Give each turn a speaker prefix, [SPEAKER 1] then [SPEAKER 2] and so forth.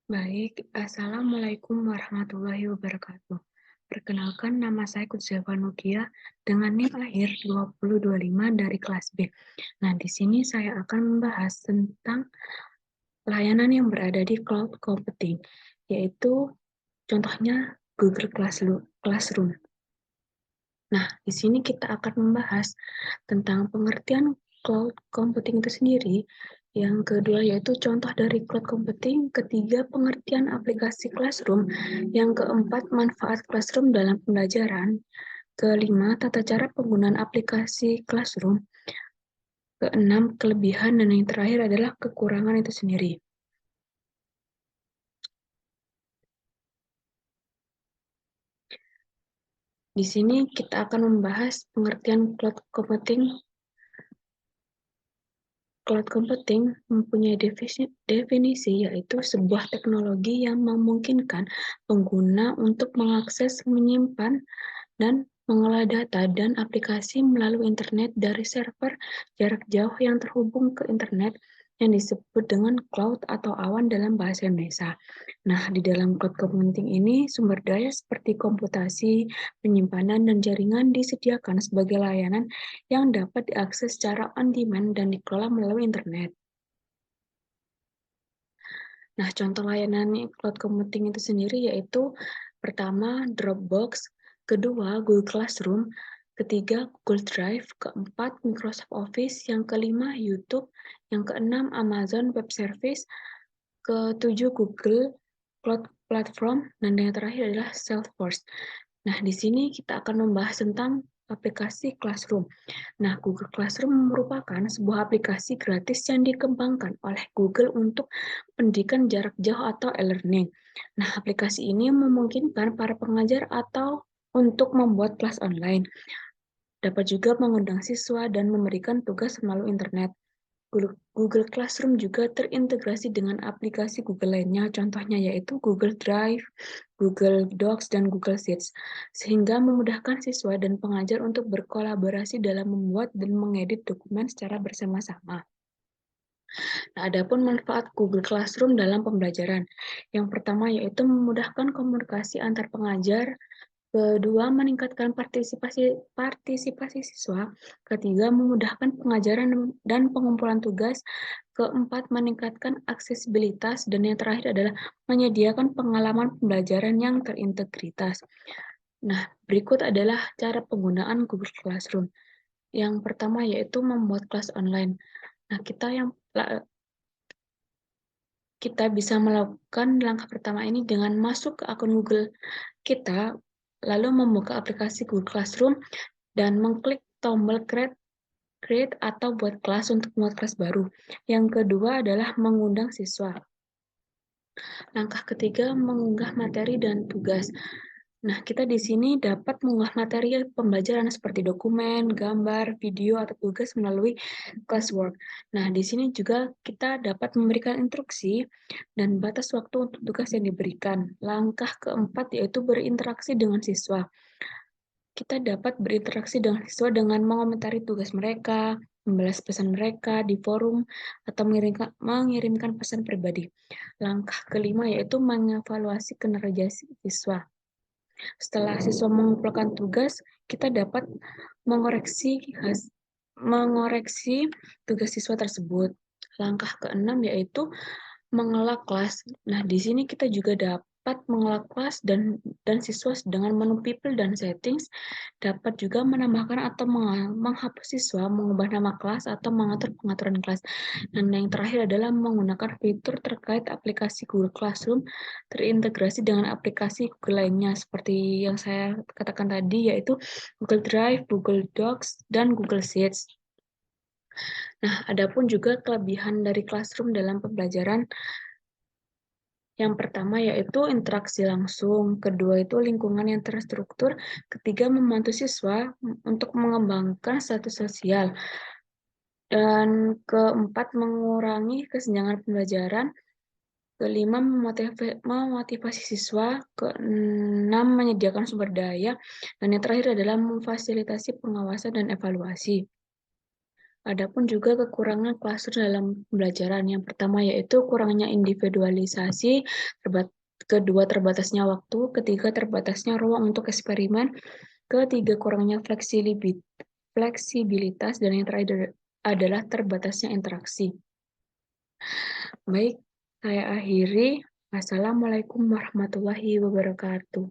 [SPEAKER 1] Baik, Assalamualaikum warahmatullahi wabarakatuh. Perkenalkan, nama saya Kudzava Nugia dengan NIM akhir 2025 dari kelas B. Nah, di sini saya akan membahas tentang layanan yang berada di cloud computing, yaitu contohnya Google Classroom. Nah, di sini kita akan membahas tentang pengertian cloud computing itu sendiri. Yang kedua yaitu contoh dari cloud computing, ketiga pengertian aplikasi classroom, yang keempat manfaat classroom dalam pembelajaran, kelima tata cara penggunaan aplikasi classroom, keenam kelebihan, dan yang terakhir adalah kekurangan itu sendiri. Di sini kita akan membahas pengertian cloud computing. Cloud computing mempunyai definisi yaitu sebuah teknologi yang memungkinkan pengguna untuk mengakses, menyimpan, dan mengolah data dan aplikasi melalui internet dari server jarak jauh yang terhubung ke internet yang disebut dengan cloud atau awan dalam bahasa Indonesia. Nah, di dalam cloud computing ini sumber daya seperti komputasi, penyimpanan, dan jaringan disediakan sebagai layanan yang dapat diakses secara on-demand dan dikelola melalui internet. Nah, contoh layanan cloud computing itu sendiri yaitu pertama Dropbox, kedua Google Classroom, ketiga Google Drive, keempat Microsoft Office, yang kelima YouTube, yang keenam Amazon Web Service, ketujuh Google Cloud Platform, dan yang terakhir adalah Salesforce. Nah, di sini kita akan membahas tentang aplikasi Classroom. Nah, Google Classroom merupakan sebuah aplikasi gratis yang dikembangkan oleh Google untuk pendidikan jarak jauh atau e-learning. Nah, aplikasi ini memungkinkan para pengajar atau untuk membuat kelas online. Dapat juga mengundang siswa dan memberikan tugas melalui internet. Google Classroom juga terintegrasi dengan aplikasi Google lainnya, contohnya yaitu Google Drive, Google Docs, dan Google Sheets, sehingga memudahkan siswa dan pengajar untuk berkolaborasi dalam membuat dan mengedit dokumen secara bersama-sama. Nah, adapun manfaat Google Classroom dalam pembelajaran. Yang pertama yaitu memudahkan komunikasi antar pengajar, kedua meningkatkan partisipasi siswa, ketiga memudahkan pengajaran dan pengumpulan tugas, keempat meningkatkan aksesibilitas, dan yang terakhir adalah menyediakan pengalaman pembelajaran yang terintegritas. Nah, berikut adalah cara penggunaan Google Classroom. Yang pertama yaitu membuat kelas online. Nah, kita bisa melakukan langkah pertama ini dengan masuk ke akun Google kita, lalu membuka aplikasi Google Classroom dan mengklik tombol create atau buat kelas untuk membuat kelas baru. Yang kedua adalah mengundang siswa. Langkah ketiga, mengunggah materi dan tugas. Nah, kita di sini dapat mengunggah materi pembelajaran seperti dokumen, gambar, video, atau tugas melalui classwork. Nah, di sini juga kita dapat memberikan instruksi dan batas waktu untuk tugas yang diberikan. Langkah keempat yaitu berinteraksi dengan siswa. Kita dapat berinteraksi dengan siswa dengan mengomentari tugas mereka, membalas pesan mereka di forum, atau mengirimkan pesan pribadi. Langkah kelima yaitu mengevaluasi kinerja siswa. Setelah siswa mengumpulkan tugas, kita dapat mengoreksi tugas siswa tersebut. Langkah keenam yaitu mengelola kelas. Nah, di sini kita juga dapat mengelola kelas dan siswa dengan menu people dan settings, dapat juga menambahkan atau menghapus siswa, mengubah nama kelas, atau mengatur pengaturan kelas. Dan yang terakhir adalah menggunakan fitur terkait aplikasi Google Classroom terintegrasi dengan aplikasi Google lainnya, seperti yang saya katakan tadi, yaitu Google Drive, Google Docs, dan Google Sheets. Nah, adapun juga kelebihan dari Classroom dalam pembelajaran. Yang pertama yaitu interaksi langsung, kedua itu lingkungan yang terstruktur, ketiga membantu siswa untuk mengembangkan status sosial, dan keempat mengurangi kesenjangan pembelajaran, kelima memotivasi siswa, keenam menyediakan sumber daya, dan yang terakhir adalah memfasilitasi pengawasan dan evaluasi. Adapun juga kekurangan klaster dalam pembelajaran. Yang pertama yaitu kurangnya individualisasi, kedua terbatasnya waktu, ketiga terbatasnya ruang untuk eksperimen, ketiga kurangnya fleksibilitas, dan yang terakhir adalah terbatasnya interaksi. Baik, saya akhiri. Wassalamualaikum warahmatullahi wabarakatuh.